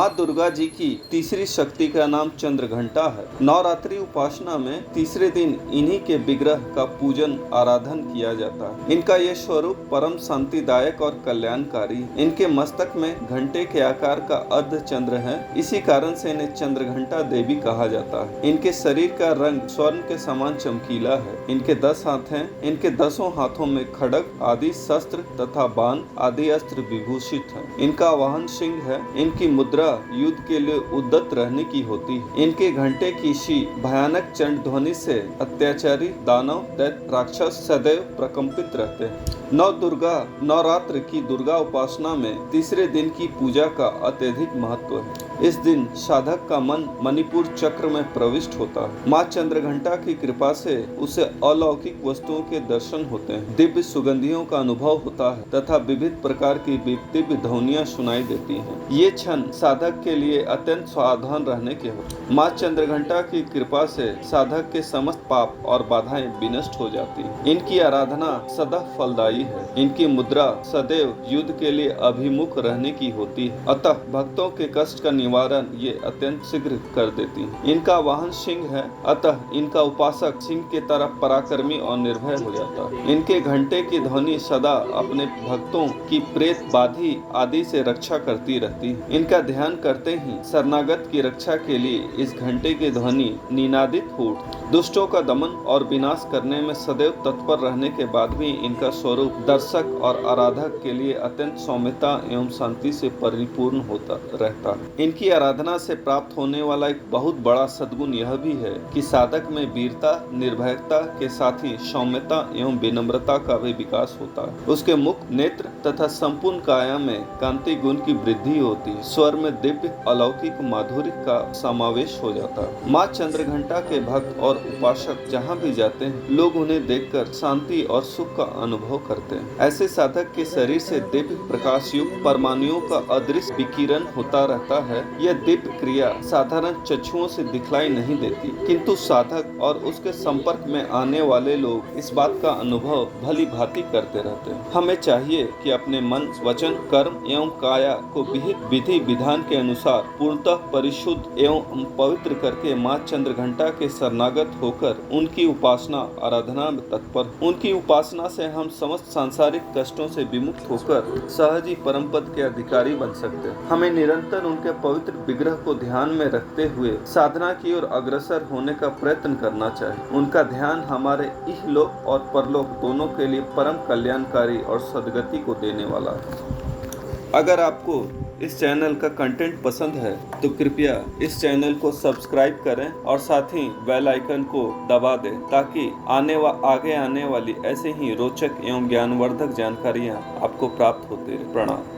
माँ दुर्गा जी की तीसरी शक्ति का नाम चंद्रघंटा है। नवरात्रि उपासना में तीसरे दिन इन्हीं के विग्रह का पूजन आराधन किया जाता है। इनका ये स्वरूप परम शांतिदायक और कल्याणकारी। इनके मस्तक में घंटे के आकार का अर्ध चंद्र है, इसी कारण से इन्हें चंद्रघंटा देवी कहा जाता है। इनके शरीर का रंग स्वर्ण के समान चमकीला है। इनके 10 हाथ हैं। इनके 10 हाथों में खड्ग आदि शस्त्र तथा बाण आदि अस्त्र विभूषित हैं। इनका वाहन सिंह है। इनकी मुद्रा युद्ध के लिए उद्यत रहने की होती है। इनके घंटे की सी भयानक चंड ध्वनि से अत्याचारी दानव दैत्य राक्षस सदैव प्रकंपित रहते हैं। नवरात्र की दुर्गा उपासना में तीसरे दिन की पूजा का अत्यधिक महत्व है। इस दिन साधक का मन मणिपुर चक्र में प्रविष्ट होता है। माँ चंद्रघंटा की कृपा से उसे अलौकिक वस्तुओं के दर्शन होते हैं, दिव्य सुगंधियों का अनुभव होता है तथा विविध प्रकार की दिव्य ध्वनियाँ सुनाई देती हैं। ये क्षण साधक के लिए अत्यंत सावधान रहने के होते हैं। माँ चंद्रघंटा की कृपा से साधक के समस्त पाप और बाधाएं विनष्ट हो जाती हैं। इनकी आराधना सदा फलदायी है। इनकी मुद्रा सदैव युद्ध के लिए अभिमुख रहने की होती है, अतः भक्तों के कष्ट का निवारण ये अत्यंत शीघ्र कर देती है। इनका वाहन सिंह है, अतः इनका उपासक सिंह के तरह पराक्रमी और निर्भय हो जाता है। इनके घंटे की ध्वनि सदा अपने भक्तों की प्रेत बाधी आदि से रक्षा करती रहती है। इनका ध्यान करते ही शरणागत की रक्षा के लिए इस घंटे की ध्वनि निनादित हो दुष्टों का दमन और विनाश करने में सदैव तत्पर रहने के बाद भी इनका स्वरूप दर्शक और आराधक के लिए अत्यंत सौम्यता एवं शांति से परिपूर्ण होता रहता है। इनकी आराधना से प्राप्त होने वाला एक बहुत बड़ा सद्गुण यह भी है कि साधक में वीरता निर्भयता के साथ ही सौम्यता एवं विनम्रता का भी विकास होता है। उसके मुख नेत्र तथा संपूर्ण काया में कांति गुण की वृद्धि होती है। स्वर में दिव्य अलौकिक माधुर्य का समावेश हो जाता है। माँ चंद्रघंटा के भक्त और उपासक जहाँ भी जाते हैं, लोग उन्हें देखकर शांति और सुख का अनुभव करते हैं। ऐसे साधक के शरीर से दिव्य प्रकाश युक्त परमाणुओं का अदृश्य विकिरण होता रहता है। यह दिव्य क्रिया साधारण चक्षुओं से दिखलाई नहीं देती, किंतु साधक और उसके संपर्क में आने वाले लोग इस बात का अनुभव भली भांति करते रहते हैं। हमें चाहिए कि अपने मन वचन कर्म एवं काया को विहित विधि विधान के अनुसार पूर्णतः परिशुद्ध एवं पवित्र करके माँ चंद्रघंटा के शरणागत होकर उनकी उपासना आराधना में तत्पर। उनकी उपासना से हम समस्त सांसारिक कष्टों से विमुक्त होकर सहज ही परम पद के अधिकारी बन सकते हैं। हमें निरंतर उनके पवित्र विग्रह को ध्यान में रखते हुए साधना की ओर अग्रसर होने का प्रयत्न करना चाहिए। उनका ध्यान हमारे इहलोक और परलोक दोनों के लिए परम कल्याणकारी और सद्गति को देने वाला है। अगर आपको इस चैनल का कंटेंट पसंद है तो कृपया इस चैनल को सब्सक्राइब करें और साथ ही बेल आइकन को दबा दें ताकि आगे आने वाली ऐसे ही रोचक एवं ज्ञानवर्धक जानकारियां आपको प्राप्त होती रहे। प्रणाम।